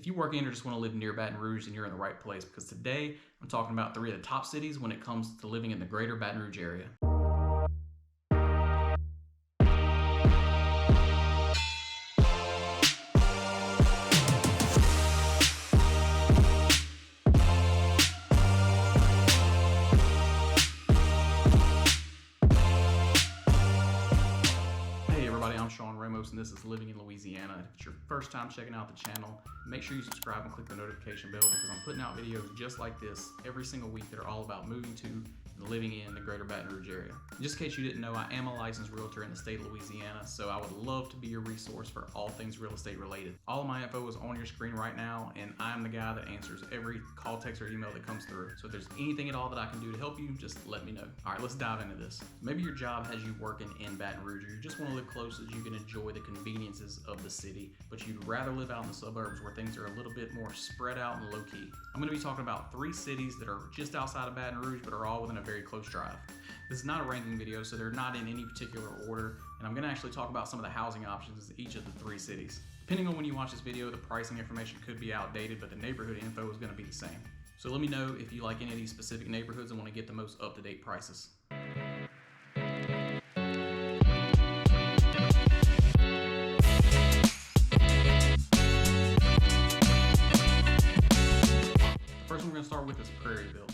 If you work in or just want to live near Baton Rouge, then you're in the right place, because today I'm talking about 3 of the top cities when it comes to living in the Greater Baton Rouge area. And this is Living in Louisiana. If it's your first time checking out the channel, make sure you subscribe and click the notification bell, because I'm putting out videos just like this every single week that are all about moving to and living in the Greater Baton Rouge area. Just in case you didn't know, I am a licensed realtor in the state of Louisiana, so I would love to be your resource for all things real estate related. All of my info is on your screen right now, and I'm the guy that answers every call, text, or email that comes through. So if there's anything at all that I can do to help you, just let me know. All right, let's dive into this. Maybe your job has you working in Baton Rouge, or you just want to live close so that you can enjoy the conveniences of the city, but you'd rather live out in the suburbs where things are a little bit more spread out and low-key. I'm going to be talking about 3 cities that are just outside of Baton Rouge, but are all within a very close drive. This is not a ranking video, so they're not in any particular order, and I'm going to actually talk about some of the housing options in each of the 3 cities. Depending on when you watch this video, the pricing information could be outdated, but the neighborhood info is going to be the same. So let me know if you like any of these specific neighborhoods and want to get the most up-to-date prices. First one we're going to start with is Prairieville.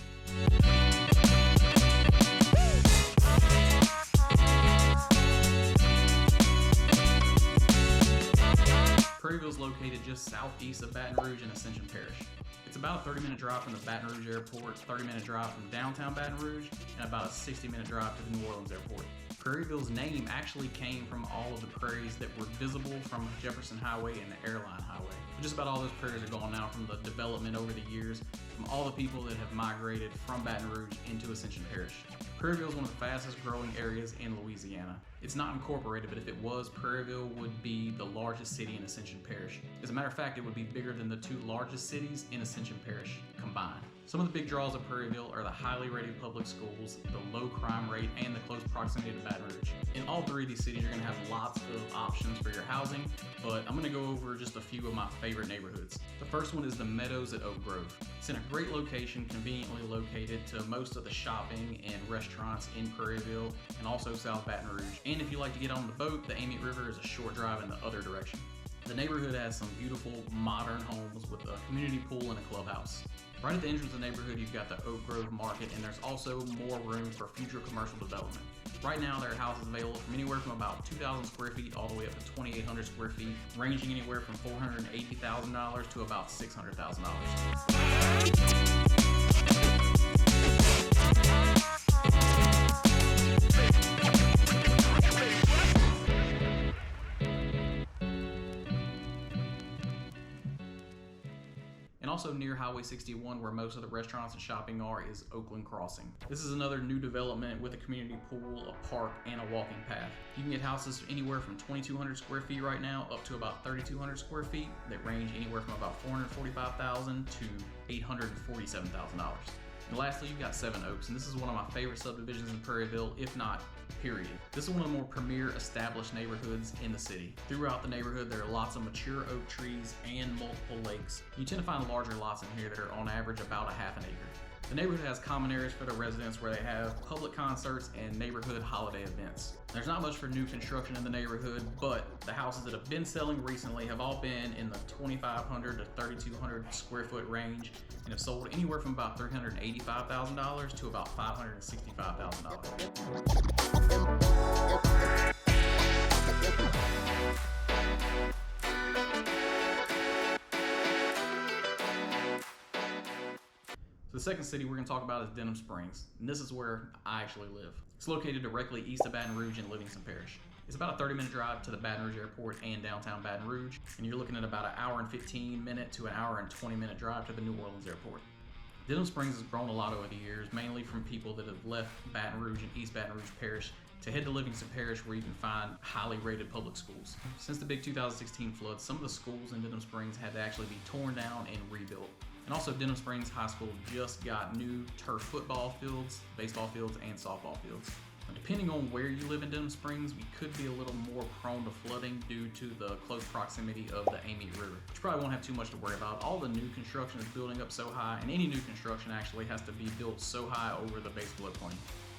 Prairieville is located just southeast of Baton Rouge in Ascension Parish. It's about a 30-minute drive from the Baton Rouge Airport, 30-minute drive from downtown Baton Rouge, and about a 60-minute drive to the New Orleans Airport. Prairieville's name actually came from all of the prairies that were visible from Jefferson Highway and the Airline Highway. But just about all those prairies are gone now from the development over the years, from all the people that have migrated from Baton Rouge into Ascension Parish. Prairieville is one of the fastest growing areas in Louisiana. It's not incorporated, but if it was, Prairieville would be the largest city in Ascension Parish. As a matter of fact, it would be bigger than the 2 largest cities in Ascension Parish combined. Some of the big draws of Prairieville are the highly rated public schools, the low crime rate, and the close proximity to Baton Rouge. In all 3 of these cities, you're going to have lots of options for your housing, but I'm going to go over just a few of my favorite neighborhoods. The first one is the Meadows at Oak Grove. It's in a great location, conveniently located to most of the shopping and restaurants in Prairieville and also South Baton Rouge. And if you like to get on the boat, the Amy River is a short drive in the other direction. The neighborhood has some beautiful modern homes with a community pool and a clubhouse. Right at the entrance of the neighborhood, you've got the Oak Grove Market, and there's also more room for future commercial development. Right now, there are houses available from anywhere from about 2,000 square feet all the way up to 2,800 square feet, ranging anywhere from $480,000 to about $600,000. Also near Highway 61, where most of the restaurants and shopping are, is Oakland Crossing. This is another new development with a community pool, a park, and a walking path. You can get houses anywhere from 2,200 square feet right now up to about 3,200 square feet that range anywhere from about $445,000 to $847,000. And lastly, you've got Seven Oaks, and this is one of my favorite subdivisions in Prairieville, if not period. This is one of the more premier established neighborhoods in the city. Throughout the neighborhood, there are lots of mature oak trees and multiple lakes. You tend to find larger lots in here that are on average about a half an acre. The neighborhood has common areas for the residents where they have public concerts and neighborhood holiday events. There's not much for new construction in the neighborhood, but the houses that have been selling recently have all been in the 2,500 to 3,200 square foot range and have sold anywhere from about $385,000 to about $565,000. So the second city we're going to talk about is Denham Springs, and this is where I actually live. It's located directly east of Baton Rouge in Livingston Parish. It's about a 30-minute drive to the Baton Rouge Airport and downtown Baton Rouge, and you're looking at about an hour and 15-minute to an hour and 20-minute drive to the New Orleans Airport. Denham Springs has grown a lot over the years, mainly from people that have left Baton Rouge and East Baton Rouge Parish to head to Livingston Parish, where you can find highly rated public schools. Since the big 2016 flood, some of the schools in Denham Springs had to actually be torn down and rebuilt. And also, Denham Springs High School just got new turf football fields, baseball fields, and softball fields. Depending on where you live in Denham Springs, we could be a little more prone to flooding due to the close proximity of the Amite River. But you probably won't have too much to worry about. All the new construction is building up so high, and any new construction actually has to be built so high over the base floodplain.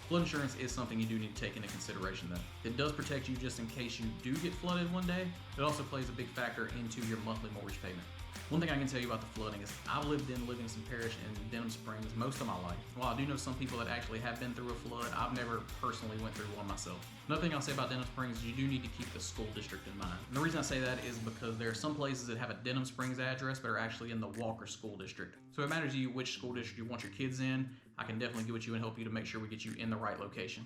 Flood insurance is something you do need to take into consideration though. It does protect you just in case you do get flooded one day. It also plays a big factor into your monthly mortgage payment. One thing I can tell you about the flooding is I've lived in Livingston Parish in Denham Springs most of my life. While I do know some people that actually have been through a flood, I've never personally went through one myself. Another thing I'll say about Denham Springs is you do need to keep the school district in mind. And the reason I say that is because there are some places that have a Denham Springs address but are actually in the Walker School District. So it matters to you which school district you want your kids in. I can definitely get with you and help you to make sure we get you in the right location.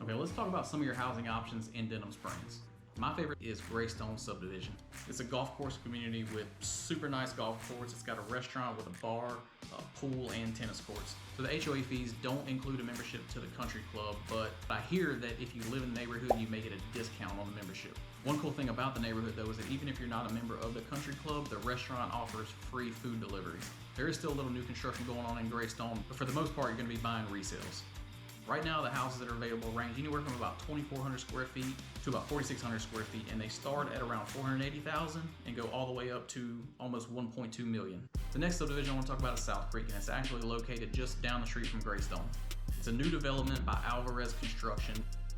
Okay, let's talk about some of your housing options in Denham Springs. My favorite is Greystone Subdivision. It's a golf course community with super nice golf courts. It's got a restaurant with a bar, a pool, and tennis courts. So the HOA fees don't include a membership to the country club, but I hear that if you live in the neighborhood, you may get a discount on the membership. One cool thing about the neighborhood though is that even if you're not a member of the country club, the restaurant offers free food deliveries. There is still a little new construction going on in Greystone, but for the most part, you're going to be buying resales. Right now, the houses that are available range anywhere from about 2,400 square feet to about 4,600 square feet, and they start at around $480,000 and go all the way up to almost $1.2 million. The next subdivision I want to talk about is South Creek, and it's actually located just down the street from Greystone. It's a new development by Alvarez Construction.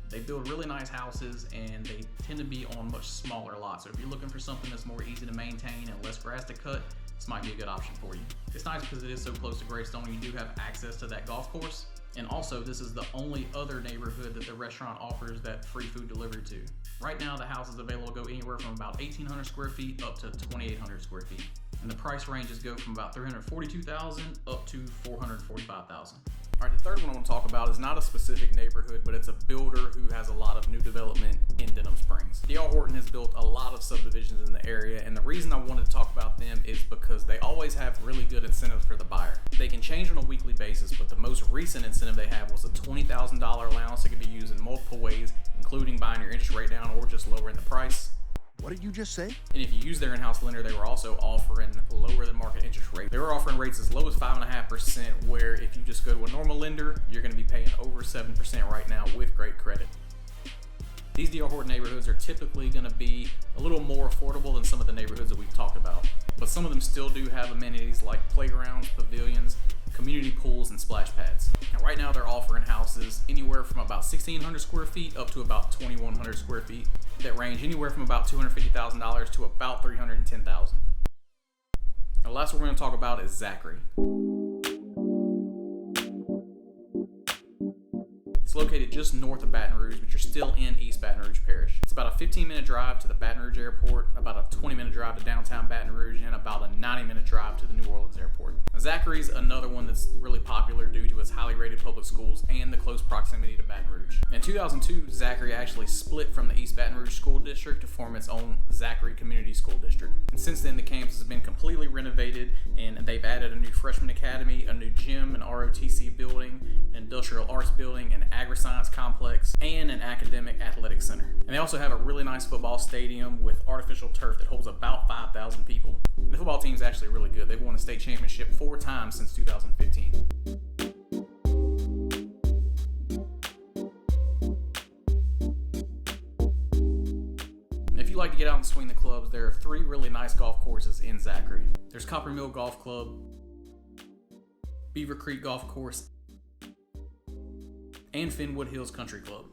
They build really nice houses, and they tend to be on much smaller lots. So if you're looking for something that's more easy to maintain and less grass to cut, this might be a good option for you. It's nice because it is so close to Greystone, you do have access to that golf course. And also, this is the only other neighborhood that the restaurant offers that free food delivery to. Right now, the houses available go anywhere from about 1,800 square feet up to 2,800 square feet. And the price ranges go from about $342,000 up to $445,000. All right, the third one I want to talk about is not a specific neighborhood, but it's a builder who has a lot of new development in Denham Springs. D.R. Horton has built a lot of subdivisions in the area, and the reason I wanted to talk about them is because they always have really good incentives for the buyer. They can change on a weekly basis, but the most recent incentive they have was a $20,000 allowance that can be used in multiple ways, including buying your interest rate down or just lowering the price. What did you just say? And if you use their in-house lender, they were also offering lower than market interest rate. They were offering rates as low as 5.5%, where if you just go to a normal lender, you're going to be paying over 7% right now with great credit. These D.R. Horton neighborhoods are typically going to be a little more affordable than some of the neighborhoods that we've talked about. But some of them still do have amenities like playgrounds, pavilions, community pools, and splash pads. Now, right now they're offering houses anywhere from about 1,600 square feet up to about 2,100 square feet that range anywhere from about $250,000 to about $310,000. The last one we're going to talk about is Zachary. It's located just north of Baton Rouge, but you're still in East Baton Rouge Parish. It's about a 15-minute drive to the Baton Rouge Airport, about a 20-minute drive to downtown Baton Rouge, and about a 90-minute drive to the New Orleans Airport. Now, Zachary's another one that's really popular due to its highly rated public schools and the close proximity to Baton Rouge. In 2002, Zachary actually split from the East Baton Rouge School District to form its own Zachary Community School District. And since then, the campus has been completely renovated, and they've added a new freshman academy, a new gym, an ROTC building, an industrial arts building, an agri-science complex, and an academic athletic center. And they also have a really nice football stadium with artificial turf that holds about 5,000 people. And the football team is actually really good. They've won the state championship 4 times since 2015. If you like to get out and swing the clubs, there are 3 really nice golf courses in Zachary. There's Copper Mill Golf Club, Beaver Creek Golf Course, and Fenwood Hills Country Club.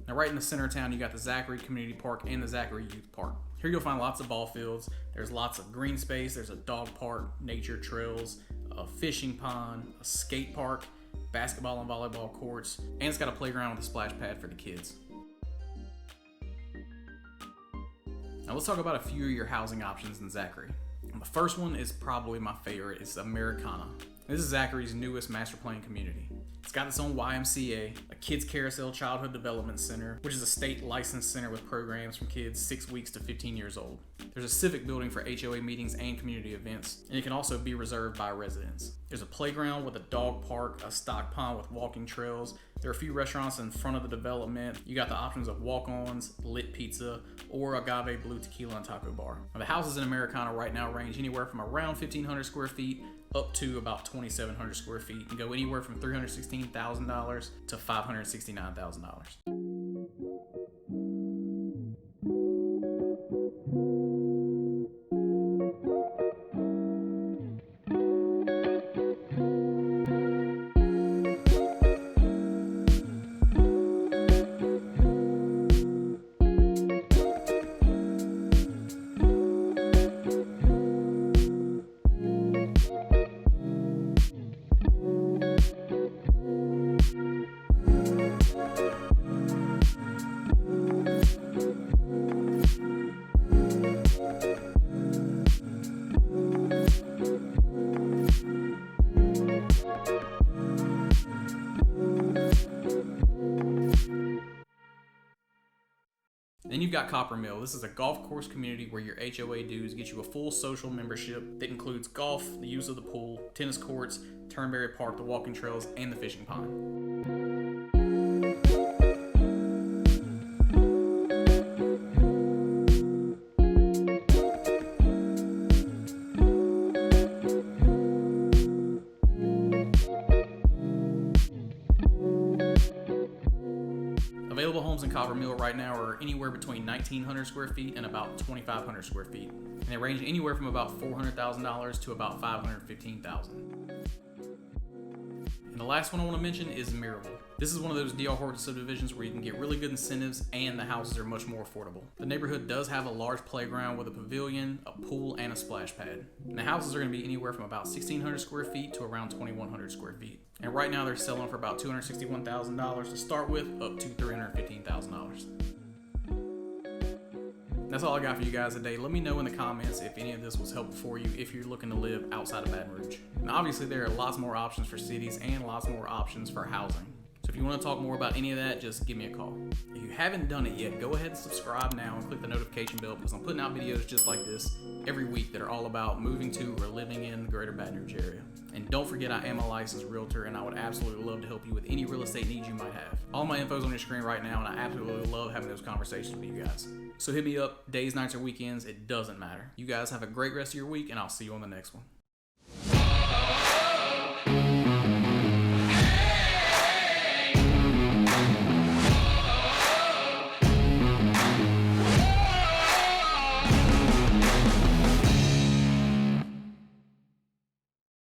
Now, right in the center of town, you got the Zachary Community Park and the Zachary Youth Park. Here you'll find lots of ball fields. There's lots of green space. There's a dog park, nature trails, a fishing pond, a skate park, basketball and volleyball courts, and it's got a playground with a splash pad for the kids. Now let's talk about a few of your housing options in Zachary. And the first one is probably my favorite. It's Americana. This is Zachary's newest master plan community. It's got its own YMCA, a Kids Carousel Childhood Development Center, which is a state licensed center with programs from kids 6 weeks to 15 years old. There's a civic building for HOA meetings and community events, and it can also be reserved by residents. There's a playground with a dog park, a stock pond with walking trails. There are a few restaurants in front of the development. You got the options of walk-ons, lit pizza, or agave blue tequila and taco bar. Now, the houses in Americana right now range anywhere from around 1,500 square feet up to about 2,700 square feet and go anywhere from $316,000 to $569,000. Then you've got Copper Mill. This is a golf course community where your HOA dues get you a full social membership that includes golf, the use of the pool, tennis courts, Turnberry Park, the walking trails, and the fishing pond. Available homes in Copper Mill right now are anywhere between 1,900 square feet and about 2,500 square feet. And they range anywhere from about $400,000 to about $515,000. And the last one I want to mention is Maryville. This is one of those D.R. Horton subdivisions where you can get really good incentives and the houses are much more affordable. The neighborhood does have a large playground with a pavilion, a pool, and a splash pad. And the houses are going to be anywhere from about 1,600 square feet to around 2,100 square feet. And right now they're selling for about $261,000 to start with, up to $315,000. That's all I got for you guys today. Let me know in the comments if any of this was helpful for you if you're looking to live outside of Baton Rouge. Now obviously there are lots more options for cities and lots more options for housing. So if you want to talk more about any of that, just give me a call. If you haven't done it yet, go ahead and subscribe now and click the notification bell because I'm putting out videos just like this every week that are all about moving to or living in the Greater Baton Rouge area. And don't forget I am a licensed realtor and I would absolutely love to help you with any real estate needs you might have. All my info is on your screen right now and I absolutely love having those conversations with you guys. So hit me up, days, nights, or weekends, it doesn't matter. You guys have a great rest of your week and I'll see you on the next one.